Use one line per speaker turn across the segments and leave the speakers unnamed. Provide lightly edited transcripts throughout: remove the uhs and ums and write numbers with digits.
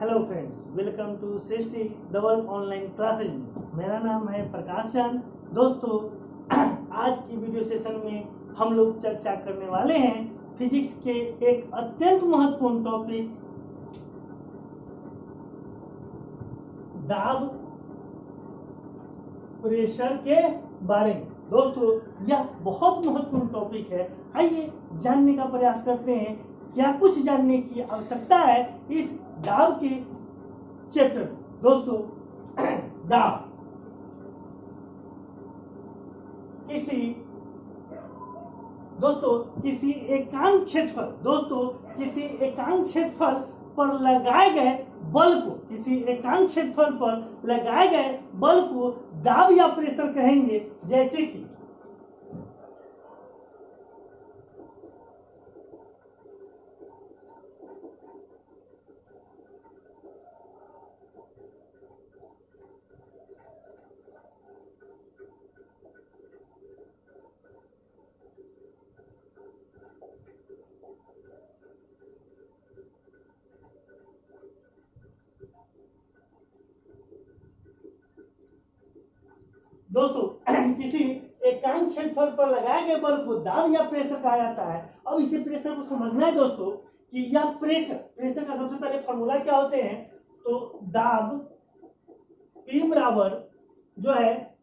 Hello friends, welcome to Srishti double online classes. मेरा नाम है प्रकाश चंद। दोस्तों, आज की वीडियो सेशन में हम लोग चर्चा करने वाले हैं फिजिक्स के एक अत्यंत महत्वपूर्ण टॉपिक दाब प्रेशर के बारे में। दोस्तों, यह बहुत महत्वपूर्ण टॉपिक है। आइए जानने का प्रयास करते हैं क्या कुछ जानने की आवश्यकता है इस दाब के चैप्टर में। दोस्तों, दाब किसी एकांक क्षेत्रफल पर लगाए गए बल को दाब या प्रेशर कहेंगे। जैसे कि किसी एकांक क्षेत्रफल पर लगाए गए बल को दाब या प्रेशर कहा जाता है। अब इसे प्रेशर को समझना है दोस्तों कि यह प्रेशर का सबसे पहले फॉर्मूला क्या होते हैं। तो दाब P बराबर जो है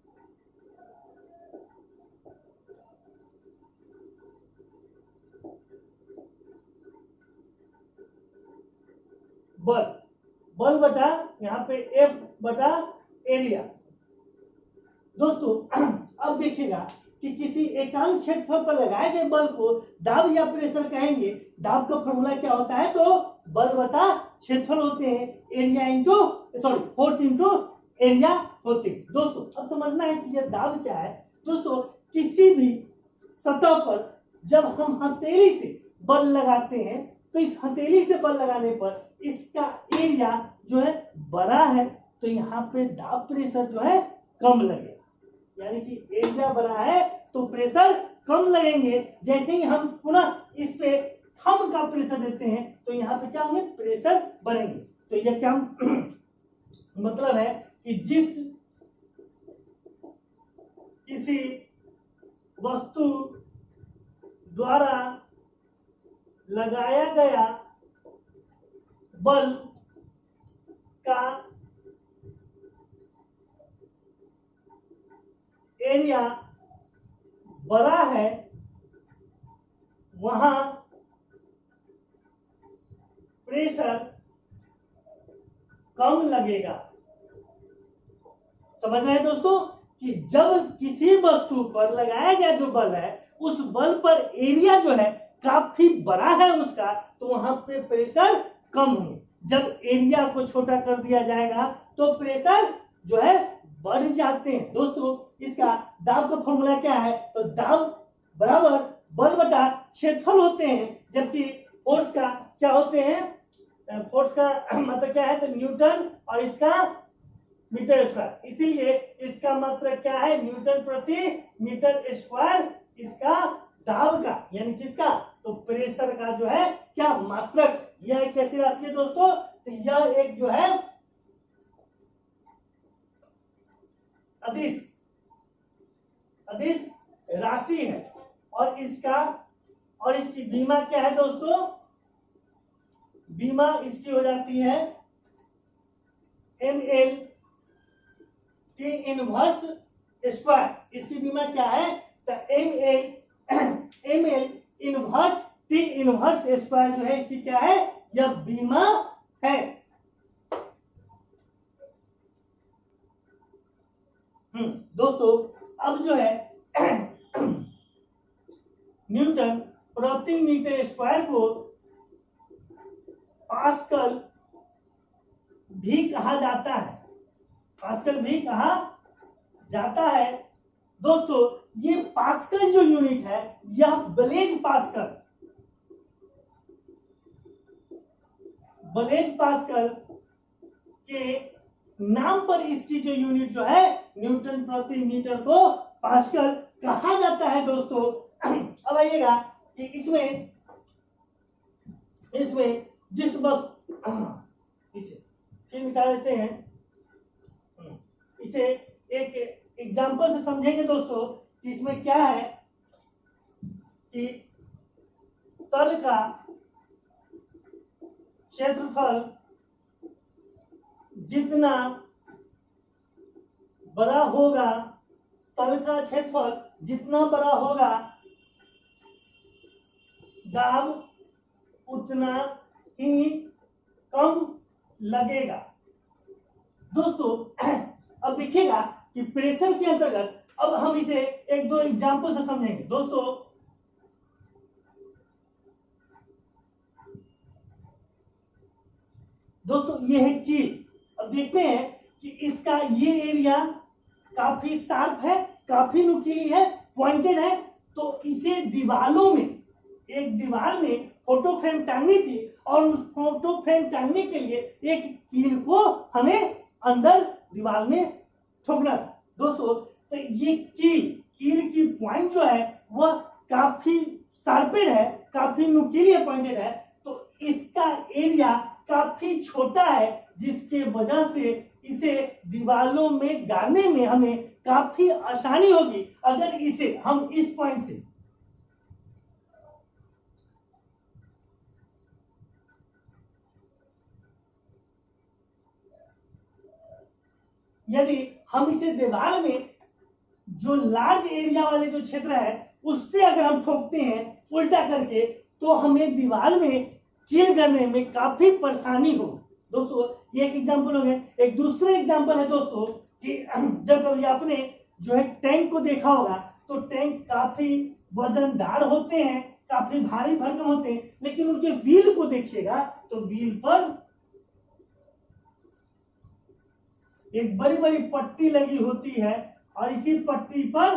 बल बटा यहाँ पे F बटा एरिया। दोस्तों, अब देखिएगा कि किसी एकांक क्षेत्रफल पर लगाए गए बल को दाब या प्रेशर कहेंगे। दाब का फॉर्मूला क्या होता है। तो बल बटा क्षेत्रफल होते हैं, फोर्स इंटू एरिया होते हैं। दोस्तों, अब समझना है कि यह दाब क्या है। दोस्तों, किसी भी सतह पर जब हम हथेली से बल लगाते हैं तो इस हथेली से बल लगाने पर इसका एरिया जो है बड़ा है, तो यहाँ पे दाब प्रेशर जो है कम लगेगा। यानी कि एरिया बड़ा है तो प्रेशर कम लगेंगे। जैसे ही हम पुनः इस पे थंब का प्रेशर देते हैं तो यहाँ पे क्या होंगे, प्रेशर बढ़ेंगे। तो यह क्या मतलब है कि किसी वस्तु द्वारा लगाया गया बल का एरिया बड़ा है, वहां प्रेशर कम लगेगा। समझ रहे हैं दोस्तों कि जब किसी वस्तु पर लगाया गया जो बल है उस बल पर एरिया जो है काफी बड़ा है उसका, तो वहां पे प्रेशर कम होंगे। जब एरिया को छोटा कर दिया जाएगा तो प्रेशर जो है बढ़ जाते हैं। दोस्तों, इसका दाब का फॉर्मूला क्या है। तो दाब बराबर बल बटा क्षेत्रफल होते हैं, जबकि फोर्स का क्या होते हैं, फोर्स का मतलब क्या है, तो न्यूटन और इसका मीटर स्क्वायर। इसीलिए इसका मतलब क्या है, न्यूटन प्रति मीटर स्क्वायर इसका दाब का यानी किसका, तो प्रेशर का जो है क्या मात्रक। यह एक कैसी राशि है दोस्तों, तो यह एक जो है अदिश राशि है। और इसकी बीमा क्या है दोस्तों, बीमा इसकी हो जाती है ml t इनवर्स स्क्वायर। इसकी बीमा क्या है, तो ml inverse t inverse square जो है इसकी क्या है, यह बीमा है। दोस्तों, अब जो है न्यूटन प्रति मीटर स्क्वायर को पास्कल भी कहा जाता है। दोस्तों, ये पास्कल जो यूनिट है यह ब्लेज पास्कल के नाम पर इसकी जो यूनिट जो है न्यूटन प्रति मीटर को पास्कल कहा जाता है। दोस्तों, अब आइएगा कि इसमें जिस फिर मिटा देते हैं। इसे एक एग्जांपल से समझेंगे दोस्तों कि इसमें क्या है कि तल का क्षेत्रफल जितना बड़ा होगा, तल का क्षेत्रफल जितना बड़ा होगा, दाब उतना ही कम लगेगा। दोस्तों अब देखिएगा कि प्रेशर के अंतर्गत अब हम इसे एक दो एग्जांपल से समझेंगे। दोस्तों ये है कील। अब देखते हैं कि इसका ये एरिया काफी शार्प है, काफी नुकीली है, पॉइंटेड है, तो इसे दीवालों में, एक दीवार में फोटो फ्रेम टांगनी थी और उस फोटो फ्रेम टांगने के लिए एक कील को हमें अंदर दीवार में ठोकना था। दोस्तों तो ये कील की पॉइंट जो है वह काफी शार्पेड है, काफी नुकीली है, पॉइंटेड है, तो इसका एरिया काफी छोटा है, जिसके वजह से इसे दीवालों में गाड़ने में हमें काफी आसानी होगी अगर इसे हम इस पॉइंट से यदि हम इसे दीवार में जो लार्ज एरिया वाले जो क्षेत्र है उससे अगर हम ठोकते हैं उल्टा करके, तो हमें दीवार में कील करने में काफी परेशानी हो। दोस्तों ये एक एग्जांपल हो गया। एक दूसरा एग्जांपल है दोस्तों कि जब कभी आपने जो है टैंक को देखा होगा, तो टैंक काफी वजनदार होते हैं, काफी भारी भरकम होते हैं, लेकिन उनके व्हील को देखिएगा तो व्हील पर एक बड़ी बड़ी पट्टी लगी होती है और इसी पट्टी पर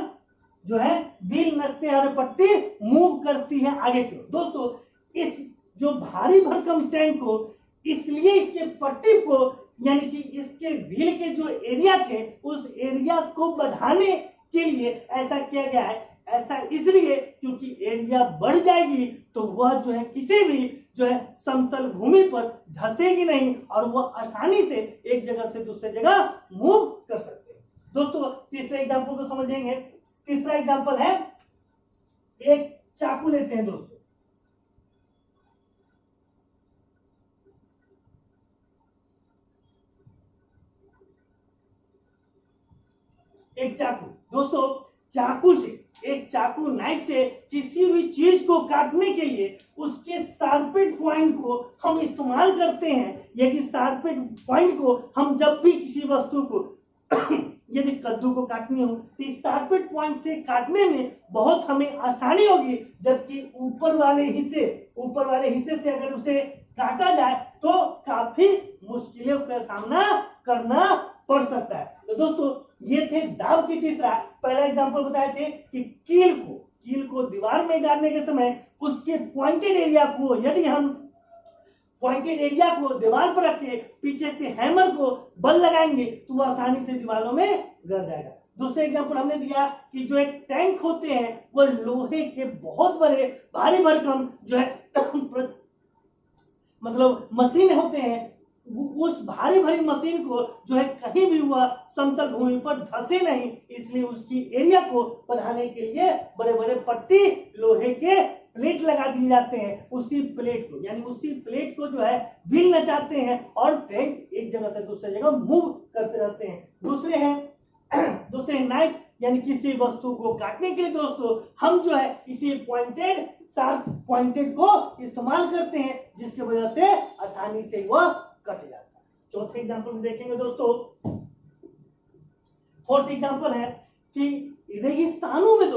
जो है व्हील नचते हैं और पट्टी मूव करती है आगे की ओर। दोस्तों इस जो भारी भरकम टैंक को, इसलिए इसके पट्टी को यानी कि इसके व्हील के जो एरिया थे उस एरिया को बढ़ाने के लिए ऐसा किया गया है। ऐसा इसलिए क्योंकि एरिया बढ़ जाएगी तो वह जो है किसी भी जो है समतल भूमि पर धंसेगी नहीं और वह आसानी से एक जगह से दूसरी जगह मूव कर सकते हैं। दोस्तों तीसरे एग्जांपल को समझेंगे। तीसरा एग्जांपल है, एक चाकू लेते हैं दोस्तों, एक चाकू। दोस्तों चाकू से, एक चाकू नाइफ से किसी भी चीज को काटने के लिए उसके शार्पेड पॉइंट को हम इस्तेमाल करते हैं। यदि शार्पेड पॉइंट को हम जब भी किसी वस्तु को यदि कद्दू को काटनी हो तो इस शार्पेड पॉइंट से काटने में बहुत हमें आसानी होगी, जबकि ऊपर वाले हिस्से से अगर उसे काटा जाए तो काफी मुश्किलों का सामना करना पड़ सकता है। तो दोस्तों ये थे दाब की तीसरा। पहला एग्जांपल बताए थे कि कील को दीवार में गाड़ने के समय उसके पॉइंटेड एरिया को, यदि हम पॉइंटेड एरिया को दीवार पर रख के पीछे से हैमर को बल लगाएंगे तो वह आसानी से दीवारों में गड़ जाएगा। दूसरा एग्जांपल हमने दिया कि जो एक टैंक होते हैं वो लोहे के बहुत बड़े भारी भरकम जो है मतलब मशीन होते हैं, उस भारी भारी मशीन को जो है कहीं भी वह समतल भूमि पर धंसे नहीं, इसलिए उसकी एरिया को बढ़ाने के लिए बड़े बड़े पट्टी लोहे के प्लेट लगा दिए जाते हैं। उसी प्लेट को जो है व्हील नचाते हैं और टैंक एक जगह से दूसरी जगह मूव करते रहते हैं। दूसरे नाइफ यानी किसी वस्तु को काटने के लिए दोस्तों हम जो है इसी शार्प पॉइंटेड को इस्तेमाल करते हैं, जिसकी वजह से आसानी से वह कट जाता है। चौथे एग्जांपल में देखेंगे दोस्तों, फोर्थ एग्जांपल है कि रेगिस्तानों में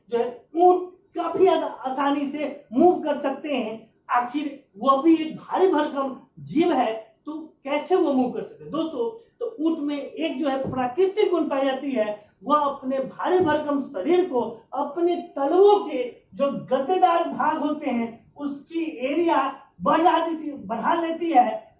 जो है ऊंट काफी ज्यादा आसानी से मूव कर सकते हैं। आखिर वह भी एक भारी भरकम जीव है, तो कैसे वो मूव कर सकते हैं दोस्तों? तो ऊंट में एक जो है प्राकृतिक गुण पाई जाती है, वह अपने भारी भरकम शरीर को अपने तलवों के जो गद्देदार भाग होते हैं उसकी एरिया बढ़ा लेती है,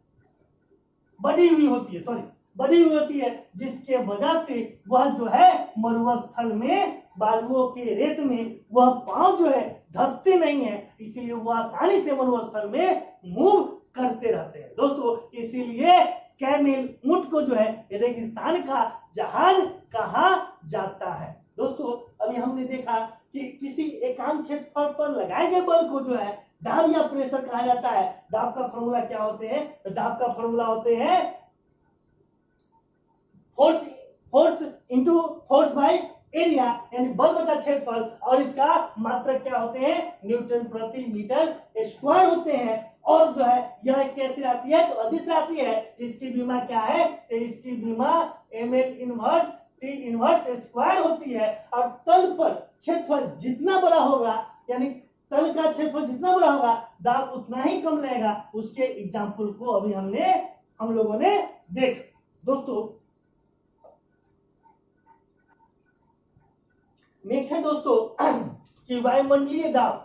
बड़ी हुई होती है, जिसके वजह से वह जो है मरुस्थल में बालुओं के रेत में वह पांव जो है धंसते नहीं है, इसलिए वह आसानी से मरुस्थल में मूव करते रहते हैं दोस्तों। इसीलिए कैमेल ऊंट को जो है रेगिस्तान का जहाज कहा जाता है दोस्तों। अभी हमने देखा कि किसी एकांक क्षेत्रफल पर लगाए गए बल को जो है दाब या प्रेशर कहा जाता है। दाब का फॉर्मूला क्या होते हैं? तो दाब का फॉर्मूला होते हैं force into force by area, यानी बल बटा क्षेत्रफल, और इसका मात्रक क्या होते हैं? न्यूटन प्रति मीटर स्क्वायर होते हैं। और जो है यह एक कैसी राशि है? तो अदिश राशि है। इसकी बीमा क्या है? तो इसकी बीमा ml inverse t inverse square होती है। और तल पर क्षेत्रफल जितना बड़ा होगा, यानी तल का क्षेत्रफल जितना बड़ा होगा, दाब उतना ही कम रहेगा। उसके एग्जाम्पल को अभी हम लोगों ने देख दोस्तों। नेक्स्ट है दोस्तों कि वायुमंडलीय दाब।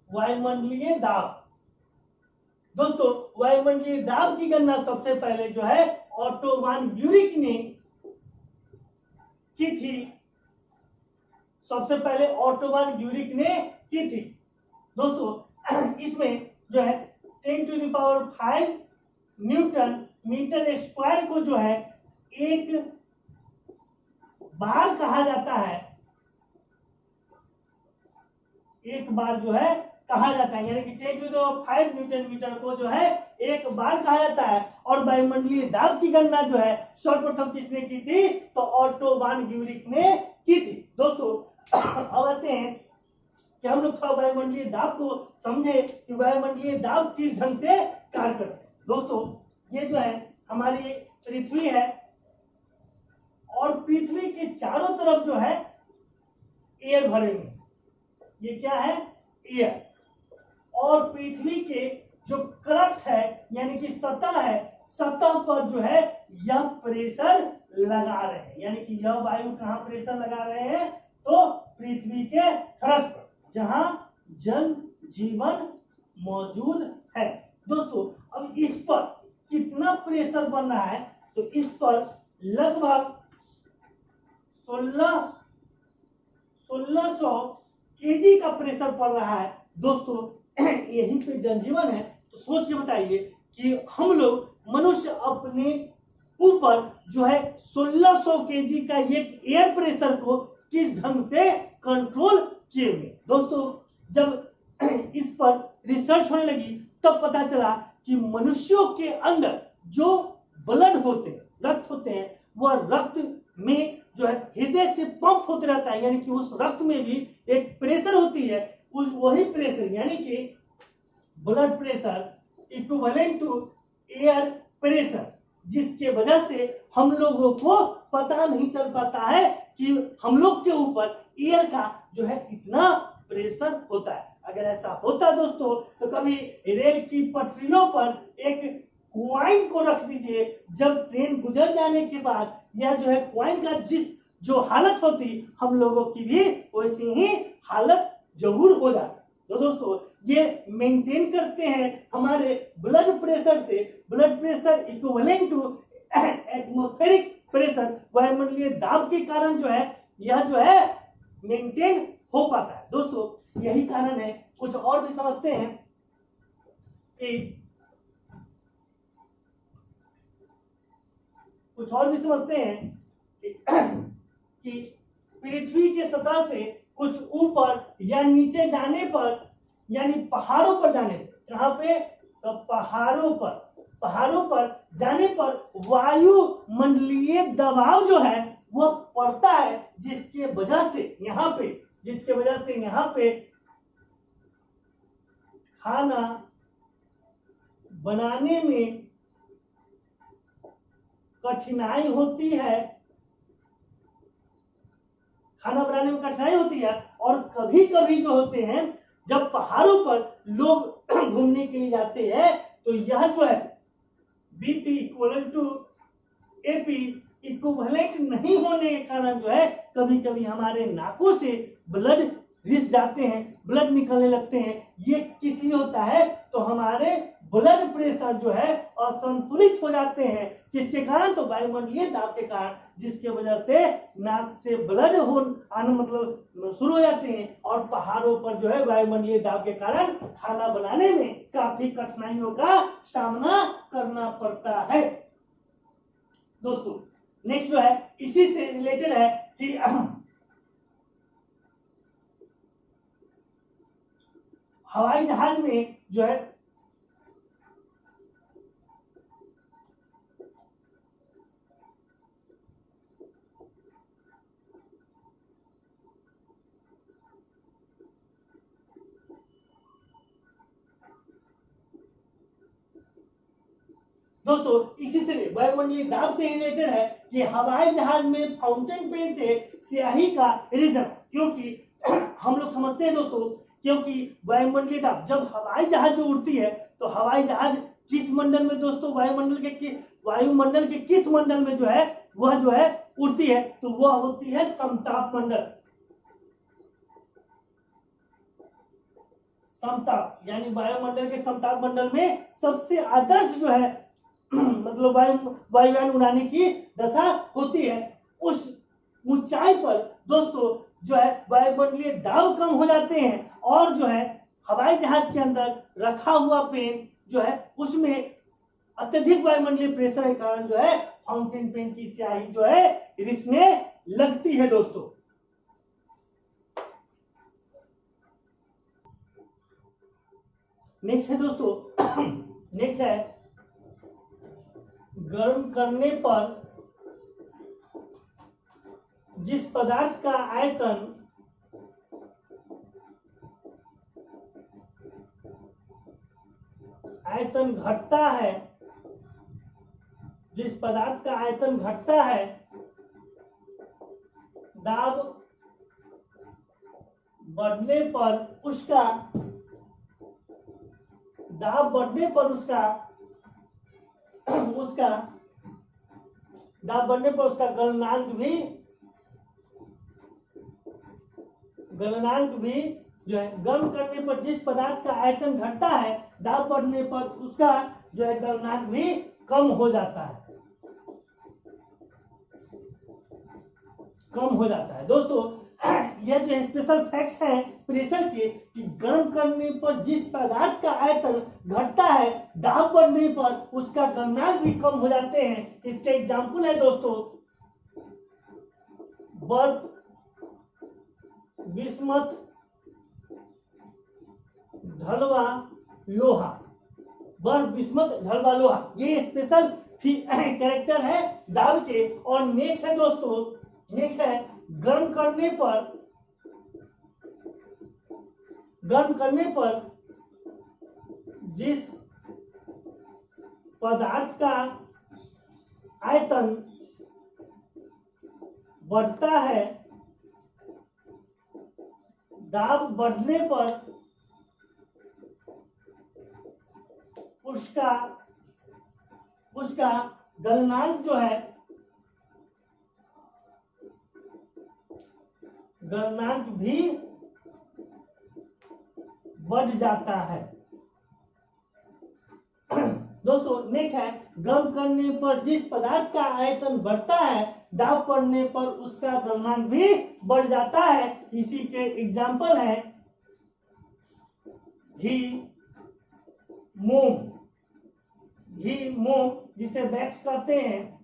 वायुमंडलीय दाब दोस्तों, वायुमंडलीय दाब की गणना सबसे पहले जो है ऑटो वान ब्यूरिक ने की थी। सबसे पहले ऑटो वान ब्यूरिक ने की थी दोस्तों। इसमें जो है 10⁵ न्यूटन मीटर स्क्वायर को जो है एक बार कहा जाता है। एक बार जो है कहा जाता है, यानी कि 10⁵ न्यूटन मीटर को जो है एक बार कहा जाता है। और वायुमंडलीय दाब की गणना जो है सर्वप्रथम किसने की थी? तो ऑटो वान ब्यूरिक ने की थी दोस्तों। अब आते हैं कि हम लोग थोड़ा वायुमंडलीय दाब को समझे कि वायुमंडलीय दाब किस ढंग से कार्य करते हैं दोस्तों। ये जो है हमारी पृथ्वी है, और पृथ्वी के चारों तरफ जो है एयर भरे हुए। ये क्या है? एयर। और पृथ्वी के जो क्रस्ट है, यानी कि सतह है, सतह पर जो है यह प्रेशर लगा रहे हैं। यानी कि यह वायु कहां प्रेशर लगा रहे हैं? तो पृथ्वी के क्रस्ट पर, जहां जन जीवन मौजूद है दोस्तों। अब इस पर कितना प्रेशर बन रहा है? तो इस पर लगभग 1600 केजी का प्रेशर पड़ रहा है दोस्तों। यहीं पे जनजीवन है, तो सोच के बताइए कि हम लोग मनुष्य अपने ऊपर जो है 1600 केजी का एक एयर प्रेशर को किस ढंग से कंट्रोल किए हुए दोस्तों। जब इस पर रिसर्च होने लगी तब पता चला कि मनुष्यों के अंदर जो ब्लड होते हैं, रक्त होते हैं, वह रक्त में जो है हृदय से पंप होते रहता है। यानी कि उस रक्त में भी एक प्रेशर होती है। उस वही प्रेशर, यानी कि blood pressure equivalent to air pressure, जिसके वजह से हम लोगों को पता नहीं चल पाता है कि हम लोग के ऊपर एयर का जो है इतना प्रेशर होता है। अगर ऐसा होता दोस्तों, तो कभी रेल की पटरियों पर एक क्वाइन को रख दीजिए। जब ट्रेन गुजर जाने के बाद यह जो है क्वाइन का जो हालत होती, हम लोगों की भी वैसी ही हालत जरूर हो जाती। तो दोस्तों ये मेंटेन करते हैं हमारे ब्लड प्रेशर से। Blood pressure equivalent to atmospheric pressure, वायुमंडलीय दाब के कारण जो है यह जो है मेंटेन हो पाता है दोस्तों। यही कारण है। कुछ और भी समझते हैं कि पृथ्वी के सतह से कुछ ऊपर या नीचे जाने पर, यानी पहाड़ों पर जाने पर, कहां पे? तो पहाड़ों पर जाने पर वायुमंडलीय दबाव जो है वह पड़ता है, जिसके वजह से यहाँ पे खाना बनाने में कठिनाई होती है। और कभी कभी जो होते हैं, जब पहाड़ों पर लोग घूमने के लिए जाते हैं, तो यह जो है BP equal to AP equivalent नहीं होने के कारण जो है कभी कभी हमारे नाकों से ब्लड रिस जाते हैं, ब्लड निकलने लगते हैं। ये किस लिए होता है? तो हमारे ब्लड प्रेशर जो है असंतुलित हो जाते हैं। किसके कारण? तो वायुमंडलीय दाब के कारण, जिसके वजह से नाक से ब्लड हो आना मतलब शुरू हो जाते हैं और पहाड़ों पर जो है वायुमंडलीय दाब के कारण खाना बनाने में काफी कठिनाइयों का सामना करना पड़ता है। दोस्तों नेक्स्ट जो है इसी से रिलेटेड है कि हवाई जहाज में जो है दोस्तों इसी से वायुमंडलीय दाब से रिलेटेड है कि हवाई जहाज में फाउंटेन पेन से स्याही का रीजन, क्योंकि हम लोग समझते हैं दोस्तों, क्योंकि वायुमंडलीय दाब जब हवाई जहाज जो उड़ती है तो हवाई जहाज किस मंडल में दोस्तों, वायुमंडल के किस मंडल में जो है वह जो है उड़ती है? तो वह होती है समताप मंडल। समताप यानी वायुमंडल के समताप मंडल में सबसे आदर्श जो है मतलब वायुयान उड़ाने की दशा होती है। उस ऊंचाई पर दोस्तों जो है वायुमंडलीय दाब कम हो जाते हैं और जो है हवाई जहाज के अंदर रखा हुआ पेन जो है उसमें अत्यधिक वायुमंडलीय प्रेशर के कारण जो है फाउंटेन पेन की स्याही जो है रिसने लगती है। दोस्तों नेक्स्ट है दोस्तों नेक्स्ट है गर्म करने पर जिस पदार्थ का आयतन घटता है, जिस पदार्थ का आयतन घटता है दाब बढ़ने पर उसका गलनांक भी जो है गर्म करने पर जिस पदार्थ का आयतन घटता है दाब बढ़ने पर उसका जो है गलनांक भी कम हो जाता है। दोस्तों यह जो स्पेशल फैक्ट्स हैं प्रेशर के कि गर्म करने पर जिस पदार्थ का आयतन घटता है दाब बढ़ने पर उसका गलनांक भी कम हो जाते हैं। इसके एग्जाम्पल है दोस्तों बर्फ, बिस्मथ, ढलवा, लोहा। बर्फ, बिस्मथ, ढलवा, लोहा ये स्पेशल कैरेक्टर है दाब के। और नेक्स्ट है दोस्तों, नेक्स्ट है गर्म करने पर जिस पदार्थ का आयतन बढ़ता है दाब बढ़ने पर उसका गलनांक जो है गलनांक भी बढ़ जाता है। दोस्तों नेक्स्ट है गर्म करने पर जिस पदार्थ का आयतन बढ़ता है दाब बढ़ने पर उसका गलनांक भी बढ़ जाता है। इसी के एग्जाम्पल है घी, मोम जिसे वैक्स कहते हैं,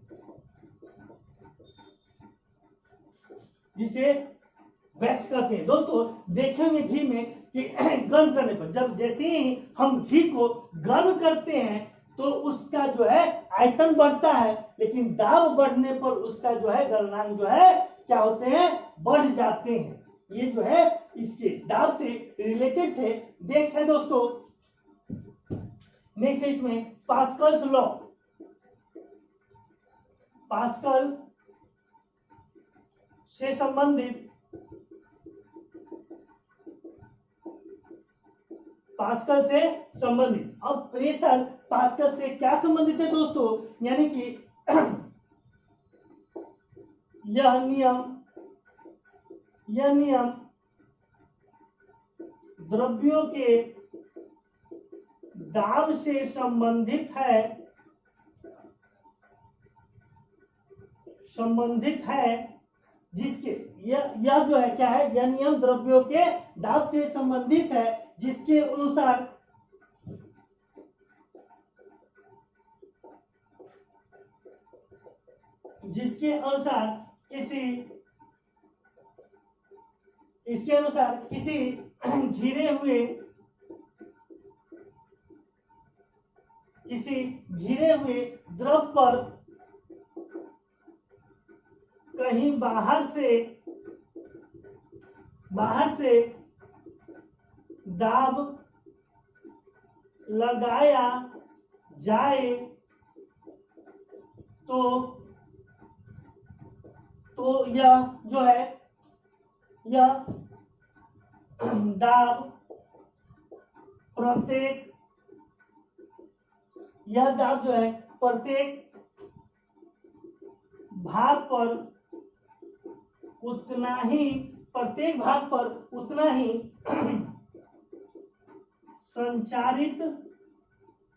दोस्तों देखेंगे घी में कि गर्म करने पर जैसे ही हम घी को गर्म करते हैं तो उसका जो है आयतन बढ़ता है, लेकिन दाब बढ़ने पर उसका जो है गलनांक जो है क्या होते हैं, बढ़ जाते हैं। ये जो है इसके दाब से रिलेटेड से नेक्स्ट है दोस्तों, नेक्स्ट है इसमें पास्कल्स लॉ। पास्कल से संबंधित अब प्रेशर पास्कल से क्या संबंधित है दोस्तों, यानी कि यह नियम द्रव्यों के दाब से संबंधित है जिसके यह जो है क्या है, यह नियम द्रव्यों के दाब से संबंधित है जिसके अनुसार किसी घिरे हुए द्रव पर कहीं बाहर से दाब लगाया जाए तो यह जो है, यह दाब जो है प्रत्येक भाग पर उतना ही संचारित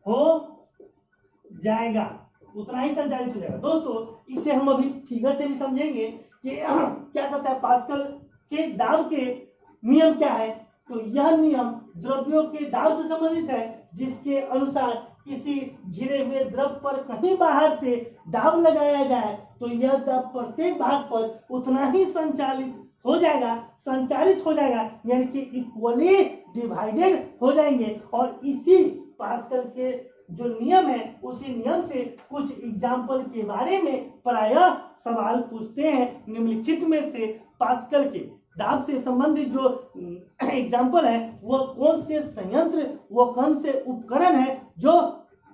हो जाएगा, दोस्तों इसे हम अभी फिगर से भी समझेंगे कि क्या कहता है पास्कल के दाब के नियम क्या है। तो यह नियम द्रव्यों के दाब से संबंधित है जिसके अनुसार किसी घिरे हुए द्रव पर कहीं बाहर से दाब लगाया जाए तो यह दाब प्रत्येक भाग पर उतना ही संचारित हो जाएगा, यानी कि इक्वली डिवाइडेड हो जाएंगे। और इसी पास्कल के जो नियम है उसी नियम से कुछ एग्जाम्पल के बारे में प्रायः सवाल पूछते हैं। निम्नलिखित में से पास्कल के दाब से संबंधित जो एग्जाम्पल है वह कौन से संयंत्र, वह कौन से उपकरण है जो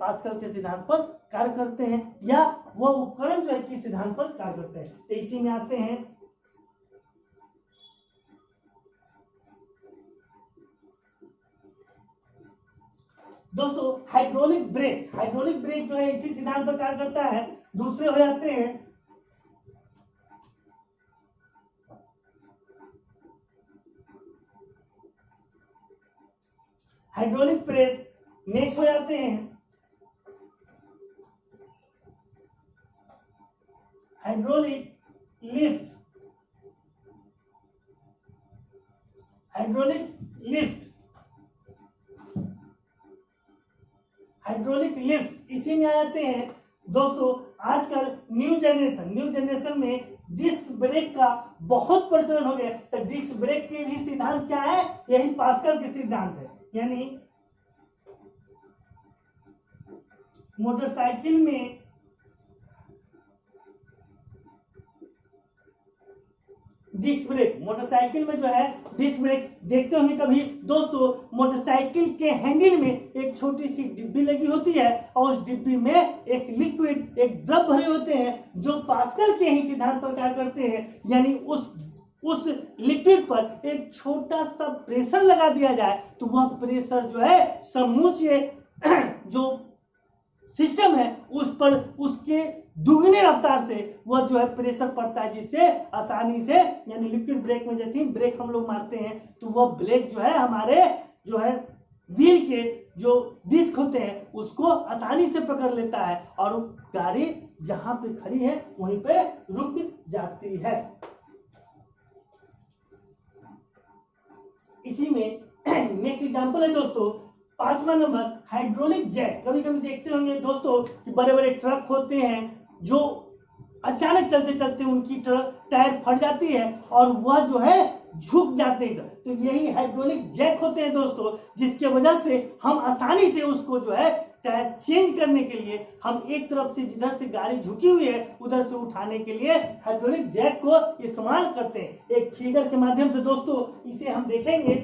पास्कल के सिद्धांत पर कार्य करते हैं, या वह उपकरण जो है किस सिद्धांत पर कार्य करते हैं। तो इसी में आते हैं दोस्तों हाइड्रोलिक ब्रेक जो है इसी सिद्धांत पर कार्य करता है। दूसरे हो जाते हैं हाइड्रोलिक प्रेस। नेक्स्ट हो जाते हैं हाइड्रोलिक लिफ्ट इसी में आ जाते हैं दोस्तों। आजकल न्यू जनरेशन में डिस्क ब्रेक का बहुत प्रचलन हो गया। तो डिस्क ब्रेक के भी सिद्धांत क्या है, यही पास्कल के सिद्धांत है। यानी मोटरसाइकिल में जो है डिस्क ब्रेक देखते होंगे कभी दोस्तों। मोटरसाइकिल के हैंडल में एक छोटी सी डिब्बी लगी होती है और उस डिब्बी में एक लिक्विड, एक द्रव भरे होते हैं जो पास्कल के ही सिद्धांत पर कार्य करते हैं। यानी उस लिक्विड पर एक छोटा सा प्रेशर लगा दिया जाए तो वह प्रेशर जो है समूचे जो सिस्टम है उस पर उसके दुगने रफ्तार से वह जो है प्रेशर पड़ता है, जिससे आसानी से, यानी लिक्विड ब्रेक में जैसे ही ब्रेक हम लोग मारते हैं तो वह ब्रेक जो है हमारे जो है व्हील के जो डिस्क होते हैं उसको आसानी से पकड़ लेता है और गाड़ी जहां पे खड़ी है वहीं पे रुक जाती है। इसी में नेक्स्ट एग्जांपल है दोस्तों 5वां नंबर हाइड्रोलिक जैक। कभी कभी देखते होंगे दोस्तों कि बड़े बड़े ट्रक होते हैं जो अचानक चलते चलते उनकी टायर फट जाती है और वह जो है झुक जाते हैं। तो यही हाइड्रोलिक जैक होते हैं दोस्तों, जिसके वजह से हम आसानी से उसको जो है टायर चेंज करने के लिए हम एक तरफ से जिधर से गाड़ी झुकी हुई है उधर से उठाने के लिए हाइड्रोलिक जैक को इस्तेमाल करते हैं। एक फिगर के माध्यम से दोस्तों इसे हम देखेंगे।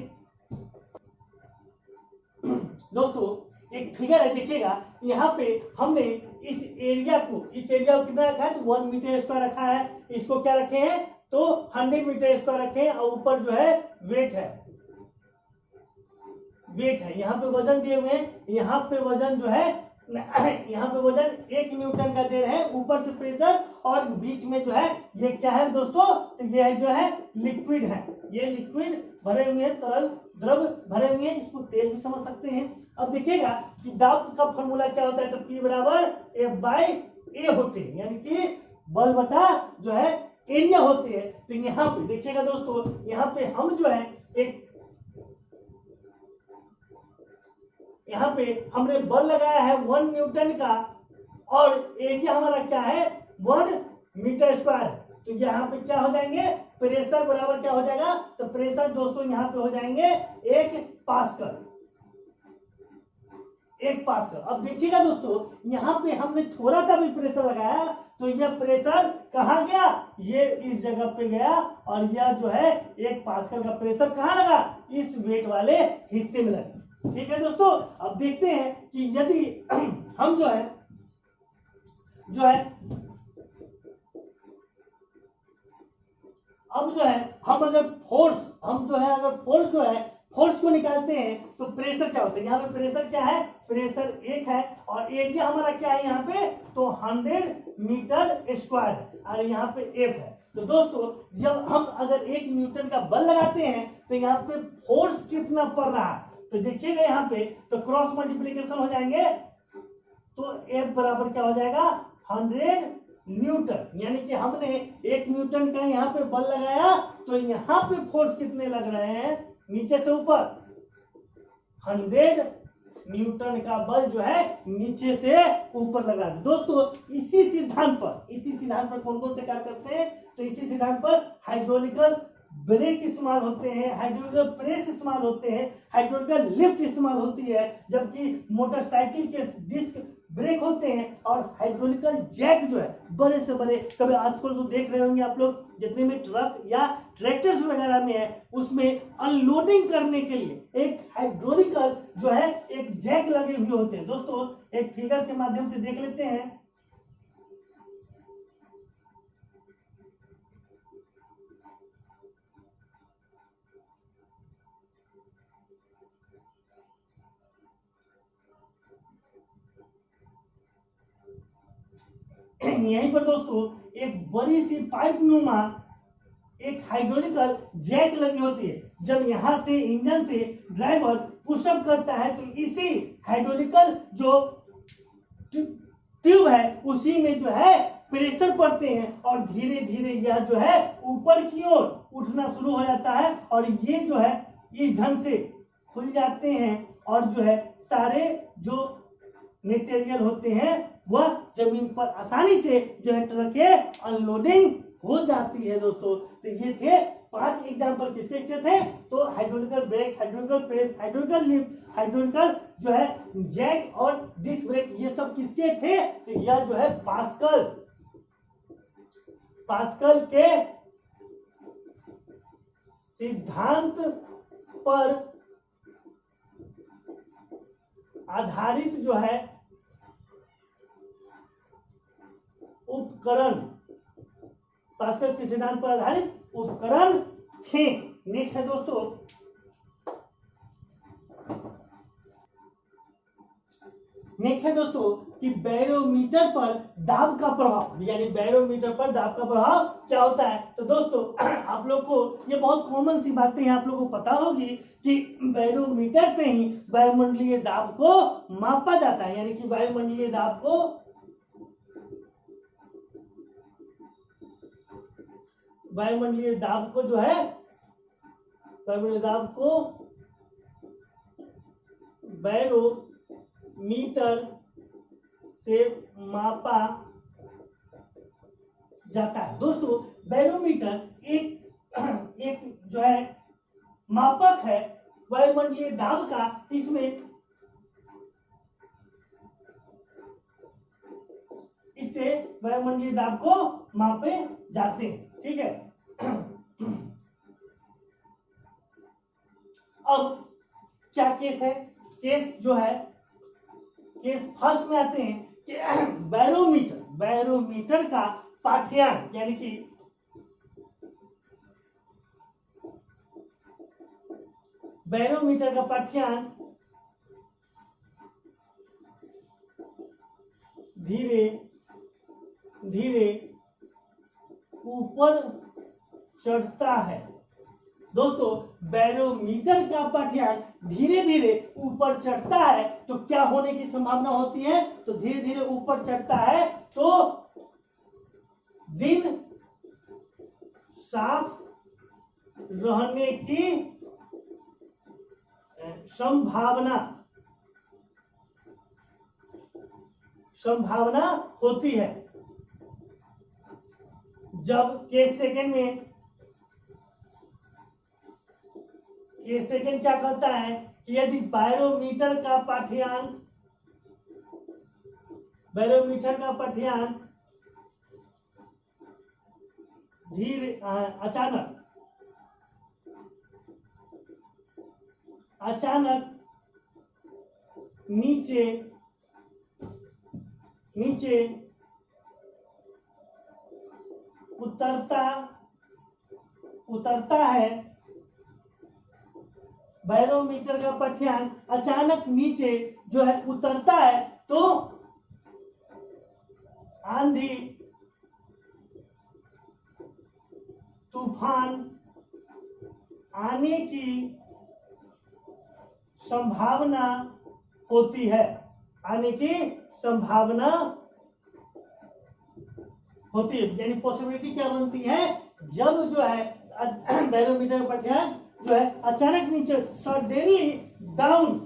दोस्तों एक फिगर है, देखिएगा यहाँ पे हमने इस एरिया को कितना रखा है, तो 1 मीटर स्क्वायर रखा है। इसको क्या रखे हैं, तो 100 मीटर स्क्वायर रखे हैं और ऊपर जो है वेट है यहाँ पे वजन दिए हुए हैं। यहाँ पे वजन जो है यहाँ पे वजन 1 न्यूटन का दे रहे हैं, ऊपर से प्रेशर और बीच में जो है ये क्या है दोस्तों, तो ये जो है लिक्विड है, ये लिक्विड भरे हुए हैं, तरल द्रव भरे हुए हैं, इसको तेल भी समझ सकते हैं। अब देखिएगा कि दाब का फॉर्मूला क्या होता है, तो P बराबर F बाई ए होते हैं, यानी कि बल बटा जो है एरिया होते हैं। तो यहाँ पे देखिएगा दोस्तों, यहाँ पे हम जो है एक, यहाँ पे हमने बल लगाया है 1 न्यूटन का और एरिया हमारा क्या है 1 मीटर स्क्वायर। तो यहाँ पे क्या हो जाएंगे, प्रेशर बराबर क्या हो जाएगा, तो प्रेशर दोस्तों यहाँ पे हो जाएंगे 1 पास्कल, 1 पास्कल। अब देखिएगा दोस्तों, यहाँ पे हमने थोड़ा सा भी प्रेशर लगाया तो यह प्रेशर कहाँ गया, ये इस जगह पे गया, और यह जो है 1 पास्कल का प्रेशर कहाँ लगा, इस वेट वाले हिस्से में लगा। ठीक है दोस्तों, अब देखते हैं कि यदि हम जो है अब जो है हम अगर फोर्स जो है फोर्स को निकालते हैं तो प्रेशर क्या होता है, यहाँ पे प्रेशर क्या है, प्रेशर 1 है और एरिया हमारा क्या है यहाँ पे, तो 100 मीटर स्क्वायर है और यहाँ पे F है। तो दोस्तों जब हम अगर 1 न्यूटन का बल लगाते हैं तो यहाँ पे फोर्स कितना पड़ रहा है, तो देखिएगा यहाँ पे तो क्रॉस मल्टीप्लीकेशन हो जाएंगे, तो F बराबर क्या हो जाएगा 100 न्यूटन, यानी कि हमने 1 न्यूटन का यहाँ पे बल लगाया तो यहाँ पे फोर्स कितने लग रहे हैं, नीचे से ऊपर 100 न्यूटन का बल जो है नीचे से ऊपर लगा दे। दोस्तों इसी सिद्धांत पर कौन कौन से कार्य करते हैं, तो इसी सिद्धांत पर हाइड्रोलिकल ब्रेक इस्तेमाल होते हैं, हाइड्रोलिकल प्रेस इस्तेमाल होते हैं, हाइड्रोलिकल लिफ्ट इस्तेमाल होती है, जबकि मोटरसाइकिल के डिस्क ब्रेक होते हैं, और हाइड्रोलिकल जैक जो है बड़े से बड़े, कभी आजकल तो देख रहे होंगे आप लोग जितने में ट्रक या ट्रैक्टर्स वगैरह में है, उसमें अनलोडिंग करने के लिए एक हाइड्रोलिकल जो है एक जैक लगे हुए होते हैं। दोस्तों एक फिगर के माध्यम से देख लेते हैं। यहीं पर दोस्तों एक बड़ी सी पाइप नुमा एक हाइड्रोलिकल जैक लगी होती है, जब यहां से इंजन से ड्राइवर पुशअप करता है तो इसी हाइड्रोलिकल जो ट्यूब है उसी में जो है प्रेशर पड़ते हैं और धीरे धीरे यह जो है ऊपर की ओर उठना शुरू हो जाता है, और ये जो है इस ढंग से खुल जाते हैं और जो है सारे जो मटेरियल होते हैं वह जमीन पर आसानी से जो है ट्रक के अनलोडिंग हो जाती है। दोस्तों तो ये थे 5 एग्जाम्पल, किसके थे, तो hydraulical break, hydraulical press, hydraulical lift, hydraulical जो है जैक और डिस्क ब्रेक, ये सब किसके थे, तो यह जो है पास्कल के सिद्धांत पर आधारित जो है उपकरण, पास्कल के सिद्धांत पर आधारित उपकरण थे। नेक्स्ट है दोस्तों, कि बैरोमीटर पर दाब का प्रभाव, यानी बैरोमीटर पर दाब का प्रभाव क्या होता है। तो दोस्तों आप लोग को ये बहुत कॉमन सी बातें आप लोगों को पता होगी कि बैरोमीटर से ही वायुमंडलीय दाब को मापा जाता है, यानी कि वायुमंडलीय दाब को जो है वायुमंडलीय दाब को बैरोमीटर से मापा जाता है। दोस्तों बैरोमीटर एक जो है मापक है वायुमंडलीय दाब का, इससे वायुमंडलीय दाब को मापे जाते हैं। ठीक है, अब क्या केस है, केस जो है केस फर्स्ट में आते हैं कि बैरोमीटर का पाठ्यांक, यानी कि बैरोमीटर का पाठ्यांक धीरे धीरे ऊपर चढ़ता है। दोस्तों, बैरोमीटर का पाठ्यांक धीरे धीरे ऊपर चढ़ता है तो क्या होने की संभावना होती है? तो धीरे धीरे ऊपर चढ़ता है तो दिन साफ रहने की संभावना होती है। जब के सेकेंड क्या कहता है कि यदि बैरोमीटर का पाठ्यांक धीरे अचानक नीचे उतरता है, बैरोमीटर का पाठ्यांक अचानक नीचे जो है उतरता है तो आंधी तूफान आने की संभावना होती है। यानी पॉसिबिलिटी क्या बनती है? जब जो है बैरोमीटर का पाठ्यांक जो है अचानक नीचे सडनली डाउन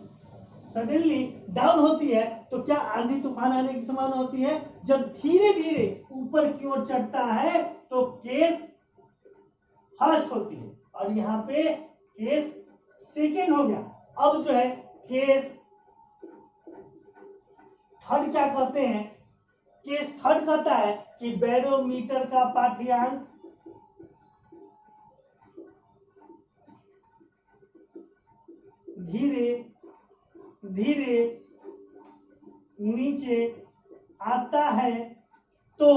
होती है तो क्या आंधी तूफान आने की संभावना होती है। जब धीरे धीरे ऊपर की ओर चढ़ता है तो केस फर्स्ट होती है और यहाँ पे केस सेकेंड हो गया। अब जो है केस थर्ड क्या कहते हैं? केस थर्ड कहता है कि बैरोमीटर का पाठ्यांक धीरे धीरे नीचे आता है तो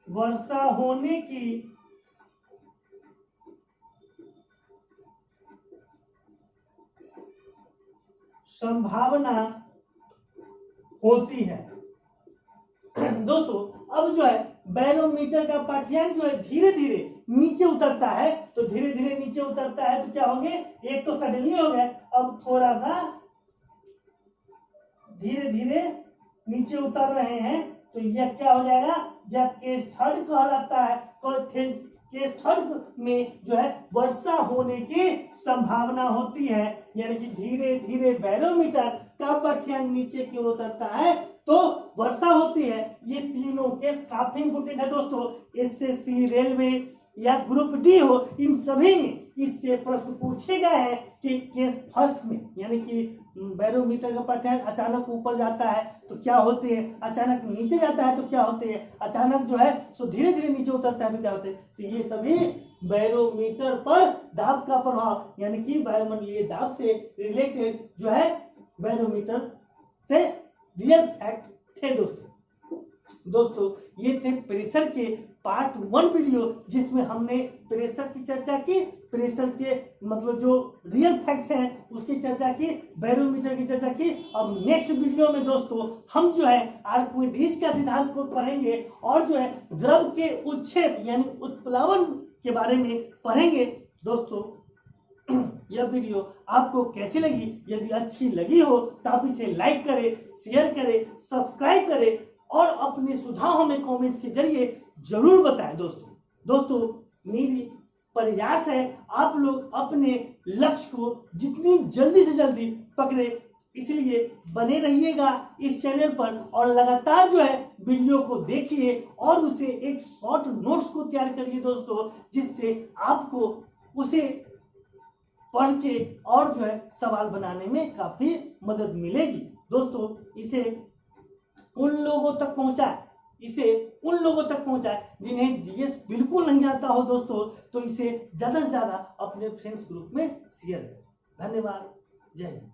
वर्षा होने की संभावना होती है। दोस्तों, अब जो है बैरोमीटर का पाठ्यांक जो है धीरे धीरे नीचे उतरता है तो धीरे धीरे नीचे उतरता है तो क्या होंगे? एक तो सडनली हो गए, अब थोड़ा सा धीरे धीरे नीचे उतर रहे हैं तो यह क्या हो जाएगा? यह केस थर्ड कहलाता है। केस थर्ड में जो है वर्षा होने की संभावना होती है, यानी कि धीरे धीरे बैरोमीटर का पाठ्यांक नीचे की ओर उतरता है तो वर्षा होती है। ये तीनों केस काफी इंपोर्टेंट है दोस्तों। एसएससी, रेलवे या ग्रुप डी हो, इन सभी में इससे प्रश्न पूछे गए हैं कि केस फर्स्ट में यानी कि बैरोमीटर का पाठ्यांक अचानक ऊपर जाता है तो क्या होते हैं, अचानक नीचे जाता है तो क्या होते हैं, अचानक जो है सो धीरे धीरे नीचे उतरता है तो क्या होते हैं। तो ये सभी बैरोमीटर पर दाब का प्रभाव यानी कि वायुमंडलीय दाब से रिलेटेड जो है बैरोमीटर से रियल फैक्ट थे दोस्तों। ये थे प्रेशर के पार्ट 1 वीडियो जिसमें हमने प्रेशर की चर्चा की, प्रेशर के मतलब जो रियल फैक्ट्स हैं उसकी चर्चा की, बैरोमीटर की चर्चा की। अब नेक्स्ट वीडियो में दोस्तों हम जो है आर्किमिडीज का सिद्धांत को पढ़ेंगे और जो है द्रव के उच्छेद यानी उत्प्लावन के बारे में पढ़ेंगे। दोस्तों, यह वीडियो आपको कैसी लगी? यदि अच्छी लगी हो तो आप इसे लाइक करें, शेयर करें, सब्सक्राइब करें और अपने सुझाव हमें कमेंट्स के जरिए जरूर बताएं। दोस्तों मेरी प्रयास है आप लोग अपने लक्ष्य को जितनी जल्दी से जल्दी पकड़े, इसलिए बने रहिएगा इस चैनल पर और लगातार जो है वीडियो को देखिए और उसे एक शॉर्ट नोट्स को तैयार करिए दोस्तों, जिससे आपको उसे पढ़ के और जो है सवाल बनाने में काफी मदद मिलेगी। दोस्तों इसे उन लोगों तक पहुंचाए जिन्हें जीएस बिल्कुल नहीं आता हो दोस्तों, तो इसे ज्यादा से ज्यादा अपने फ्रेंड्स ग्रुप में शेयर करें। धन्यवाद। जय हिंद।